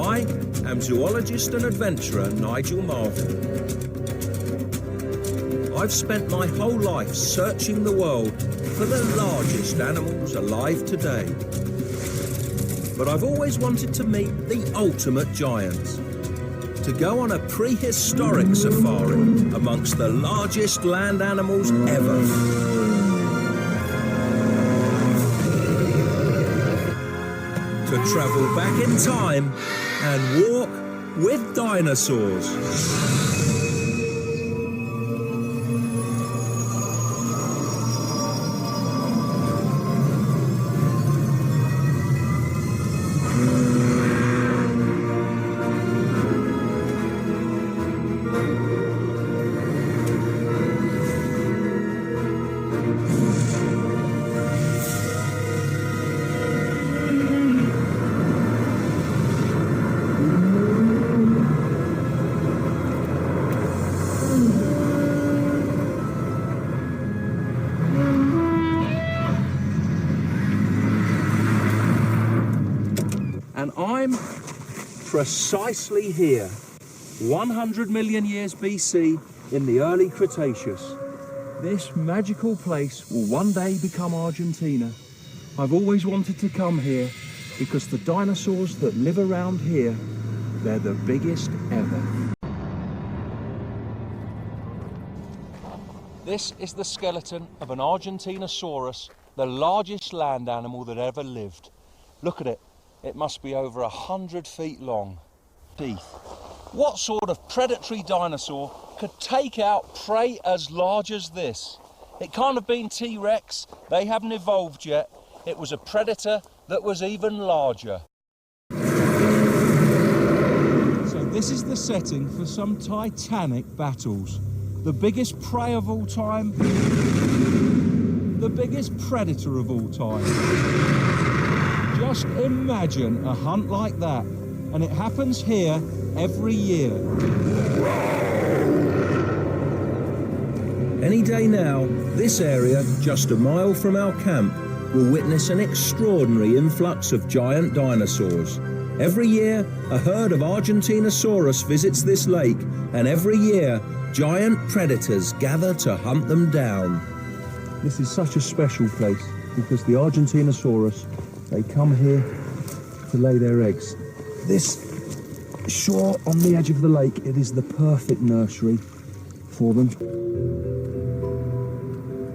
I am zoologist and adventurer Nigel Marvin. I've spent my whole life searching the world for the largest animals alive today. But I've always wanted to meet the ultimate giants. To go on a prehistoric safari amongst the largest land animals ever. To travel back in time and walk with dinosaurs. And I'm precisely here, 100 million years BC in the early Cretaceous. This magical place will one day become Argentina. I've always wanted to come here because the dinosaurs that live around here, they're the biggest ever. This is the skeleton of an Argentinosaurus, the largest land animal that ever lived. Look at it. It must be over 100 feet long. Teeth. What sort of predatory dinosaur could take out prey as large as this? It can't have been T-Rex. They haven't evolved yet. It was a predator that was even larger. So this is the setting for some titanic battles. The biggest prey of all time. The biggest predator of all time. Just imagine a hunt like that, and it happens here every year. Any day now, this area, just a mile from our camp, will witness an extraordinary influx of giant dinosaurs. Every year, a herd of Argentinosaurus visits this lake, and every year, giant predators gather to hunt them down. This is such a special place because the Argentinosaurus, they come here to lay their eggs. This shore on the edge of the lake, it is the perfect nursery for them.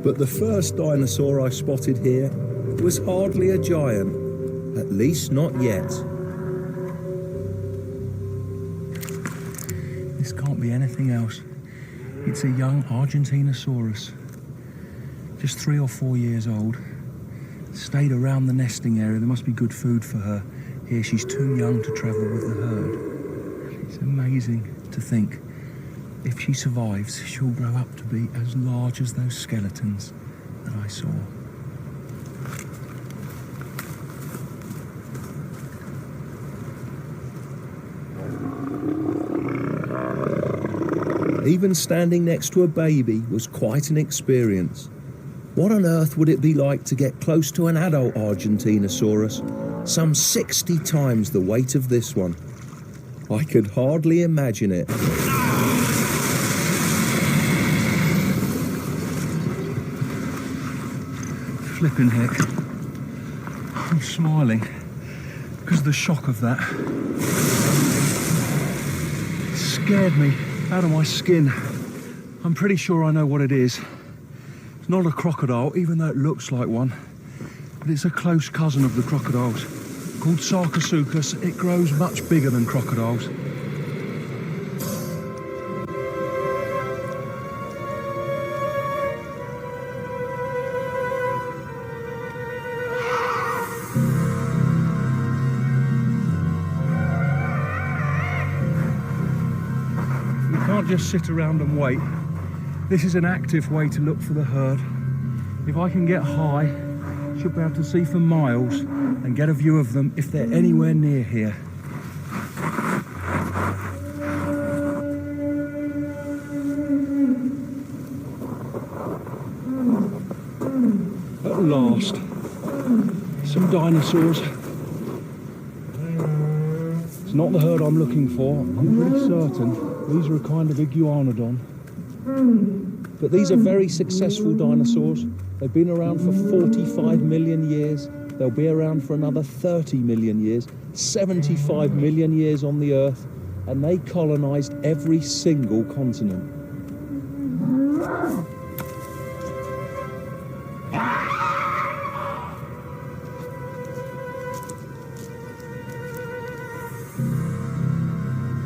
But the first dinosaur I spotted here was hardly a giant, at least not yet. This can't be anything else. It's a young Argentinosaurus, just 3 or 4 years old. Stayed around the nesting area. There must be good food for her. Here she's too young to travel with the herd. It's amazing to think if she survives, she'll grow up to be as large as those skeletons that I saw. Even standing next to a baby was quite an experience. What on earth would it be like to get close to an adult Argentinosaurus, some 60 times the weight of this one? I could hardly imagine it. Flippin' heck. I'm smiling because of the shock of that. It scared me out of my skin. I'm pretty sure I know what it is. It's not a crocodile, even though it looks like one, but it's a close cousin of the crocodiles, called Sarcosuchus. It grows much bigger than crocodiles. You can't just sit around and wait. This is an active way to look for the herd. If I can get high, should be able to see for miles and get a view of them if they're anywhere near here. At last, some dinosaurs. It's not the herd I'm looking for. I'm pretty certain these are a kind of iguanodon. But these are very successful dinosaurs. They've been around for 45 million years. They'll be around for another 30 million years, 75 million years on the Earth, and they colonised every single continent.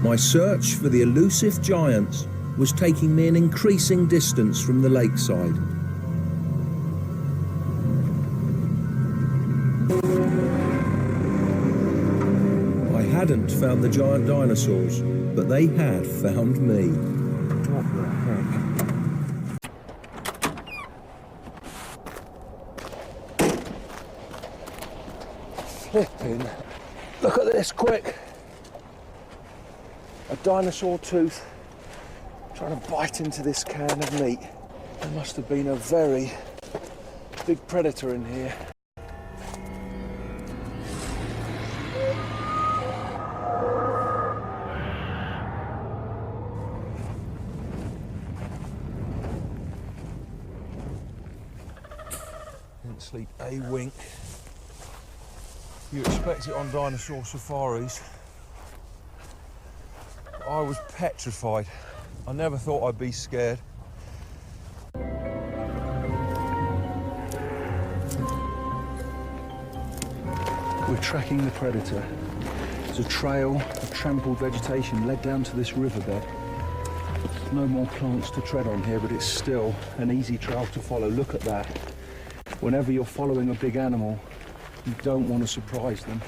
My search for the elusive giants was taking me an increasing distance from the lakeside. I hadn't found the giant dinosaurs, but they had found me. What the heck? Flipping. Look at this, quick. A dinosaur tooth trying to bite into this can of meat. There must have been a very big predator in here. Didn't sleep a wink. You expect it on dinosaur safaris. I was petrified. I never thought I'd be scared. We're tracking the predator. There's a trail of trampled vegetation led down to this riverbed. No more plants to tread on here, but it's still an easy trail to follow. Look at that. Whenever you're following a big animal, you don't want to surprise them.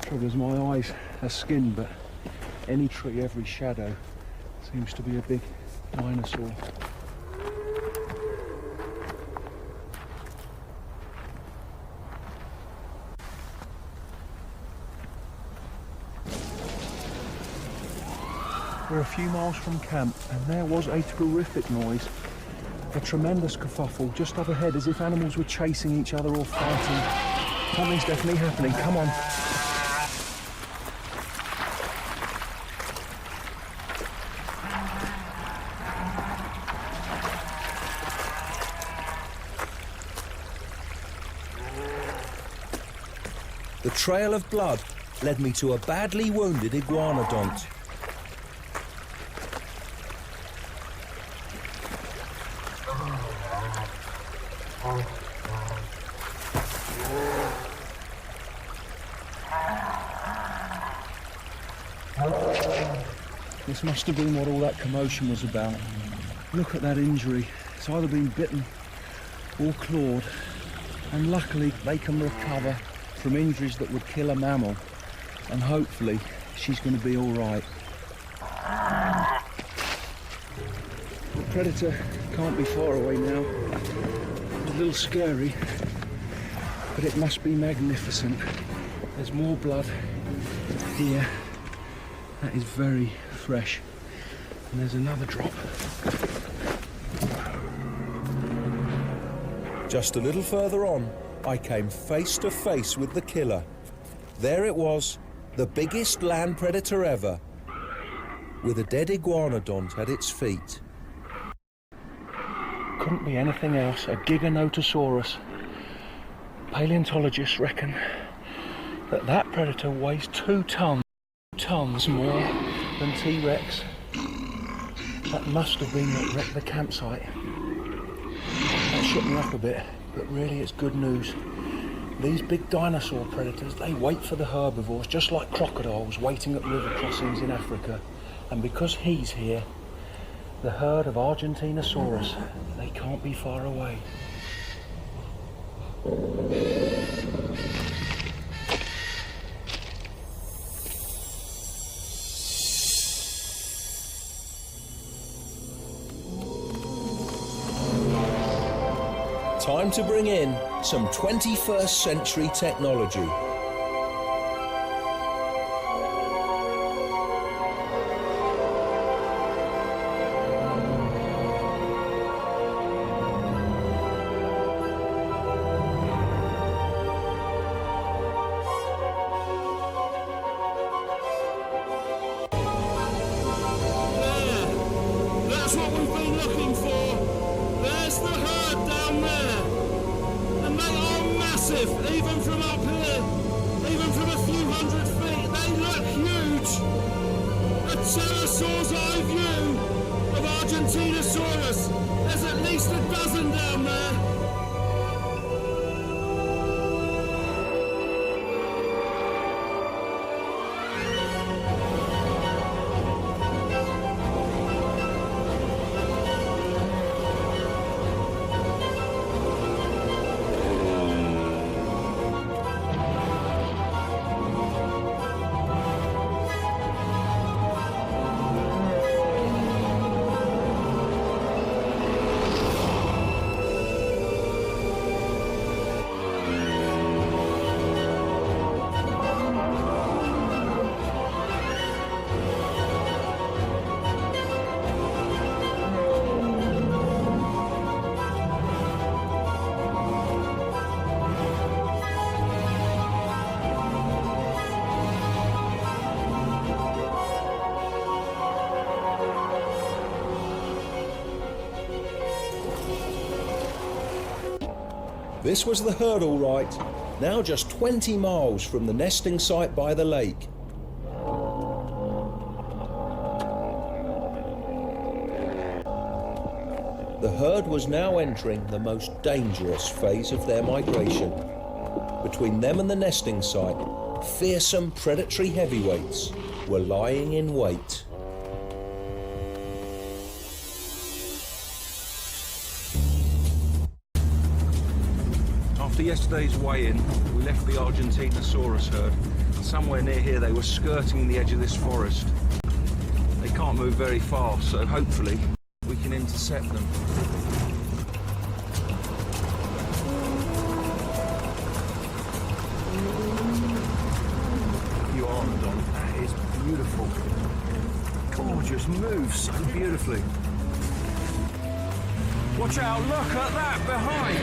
Trouble is, my eyes are skinned, but any tree, every shadow seems to be a big dinosaur. We're a few miles from camp, and there was a terrific noise. A tremendous kerfuffle just up ahead, as if animals were chasing each other or fighting. Something's definitely happening. Come on. The trail of blood led me to a badly wounded iguanodont. This must have been what all that commotion was about. Look at that injury. It's either been bitten or clawed, and luckily they can recover from injuries that would kill a mammal, and hopefully she's going to be all right. The predator can't be far away now. It's a little scary, but it must be magnificent. There's more blood here. That is very fresh. And there's another drop. Just a little further on, I came face to face with the killer. There it was, the biggest land predator ever, with a dead iguanodont at its feet. Couldn't be anything else, a Giganotosaurus. Paleontologists reckon that that predator weighs 2 tons more than T-Rex. That must have been what wrecked the campsite. That shook me up a bit, but really it's good news. These big dinosaur predators, they wait for the herbivores, just like crocodiles waiting at river crossings in Africa. And because he's here, the herd of Argentinosaurus, they can't be far away. Time to bring in some 21st century technology. massive, even from up here, even from a few hundred feet. They look huge. A pterosaur's eye view of Argentinosaurus. There's at least a dozen down there. This was the herd all right, now just 20 miles from the nesting site by the lake. The herd was now entering the most dangerous phase of their migration. Between them and the nesting site, fearsome predatory heavyweights were lying in wait. After yesterday's weigh-in, we left the Argentinosaurus herd. Somewhere near here they were skirting the edge of this forest. They can't move very fast, so hopefully we can intercept them. You Armadon, that is beautiful. Gorgeous, moves so beautifully. Watch out, look at that behind!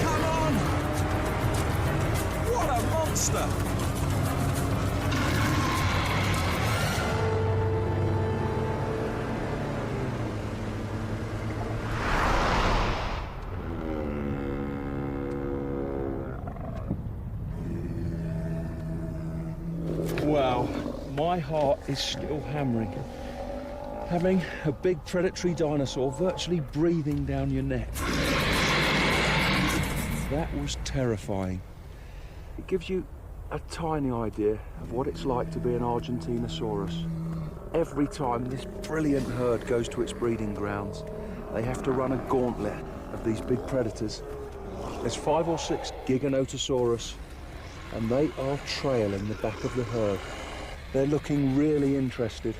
Come on! What a monster! Wow, my heart is still hammering. Having a big predatory dinosaur virtually breathing down your neck. That was terrifying. It gives you a tiny idea of what it's like to be an Argentinosaurus. Every time this brilliant herd goes to its breeding grounds, they have to run a gauntlet of these big predators. There's 5 or 6 Giganotosaurus, and they are trailing the back of the herd. They're looking really interested.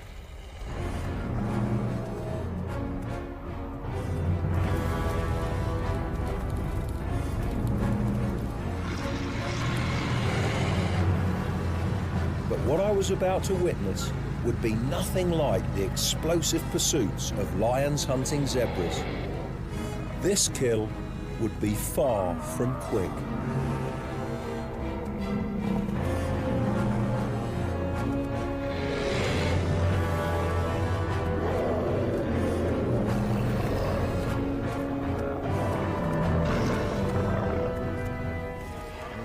But what I was about to witness would be nothing like the explosive pursuits of lions hunting zebras. This kill would be far from quick.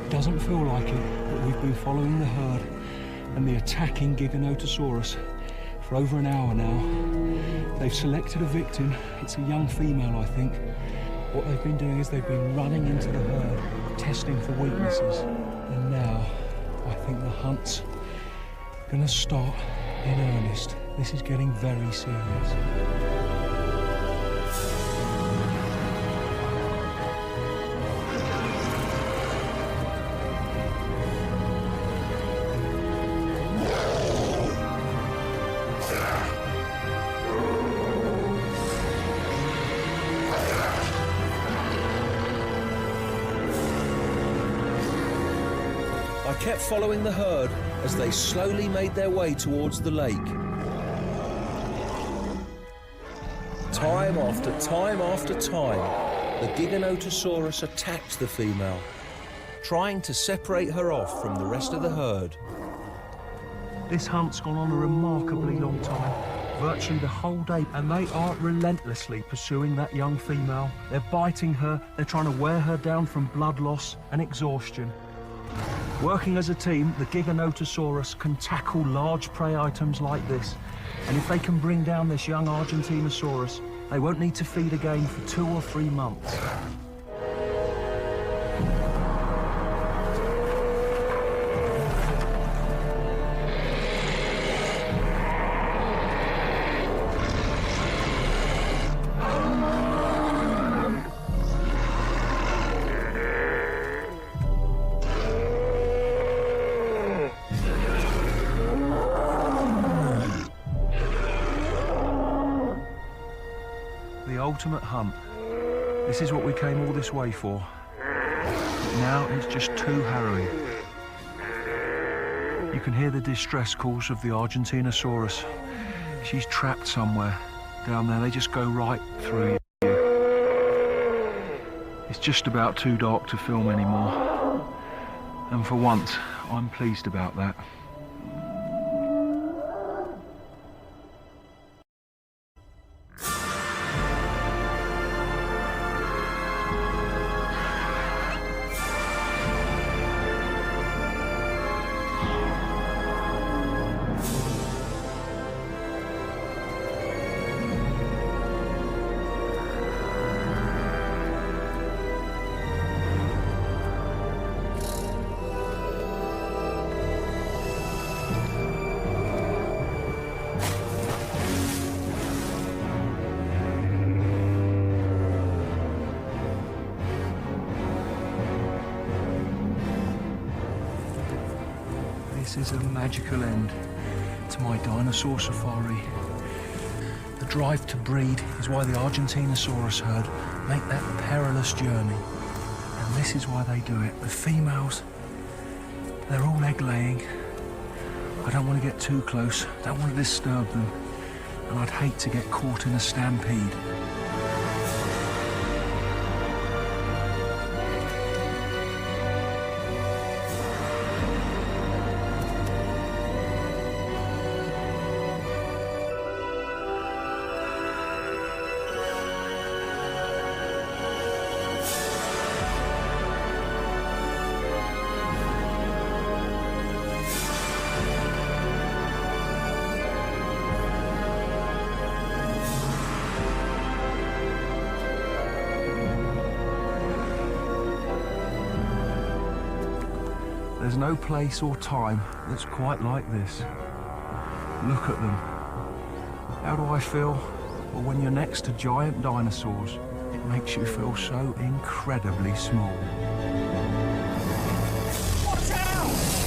Doesn't feel like it, but we've been following the herd and the attacking Giganotosaurus for over an hour now. They've selected a victim. It's a young female, I think. What they've been doing is they've been running into the herd, testing for weaknesses. And now, I think the hunt's gonna start in earnest. This is getting very serious. I kept following the herd as they slowly made their way towards the lake. Time after time after time, the Giganotosaurus attacked the female, trying to separate her off from the rest of the herd. This hunt's gone on a remarkably long time. virtually the whole day, and they are relentlessly pursuing that young female. They're biting her, they're trying to wear her down from blood loss and exhaustion. Working as a team, the Giganotosaurus can tackle large prey items like this, and if they can bring down this young Argentinosaurus, they won't need to feed again for 2 or 3 months. The ultimate hunt. This is what we came all this way for. But now it's just too harrowing. You can hear the distress calls of the Argentinosaurus. She's trapped somewhere down there. They just go right through you. It's just about too dark to film anymore. And for once, I'm pleased about that. This is a magical end to my dinosaur safari. The drive to breed is why the Argentinosaurus herd make that perilous journey. And this is why they do it. The females, they're all egg laying. I don't want to get too close, don't want to disturb them, and I'd hate to get caught in a stampede. There's no place or time that's quite like this. Look at them. How do I feel? Well, when you're next to giant dinosaurs, it makes you feel so incredibly small. Watch out!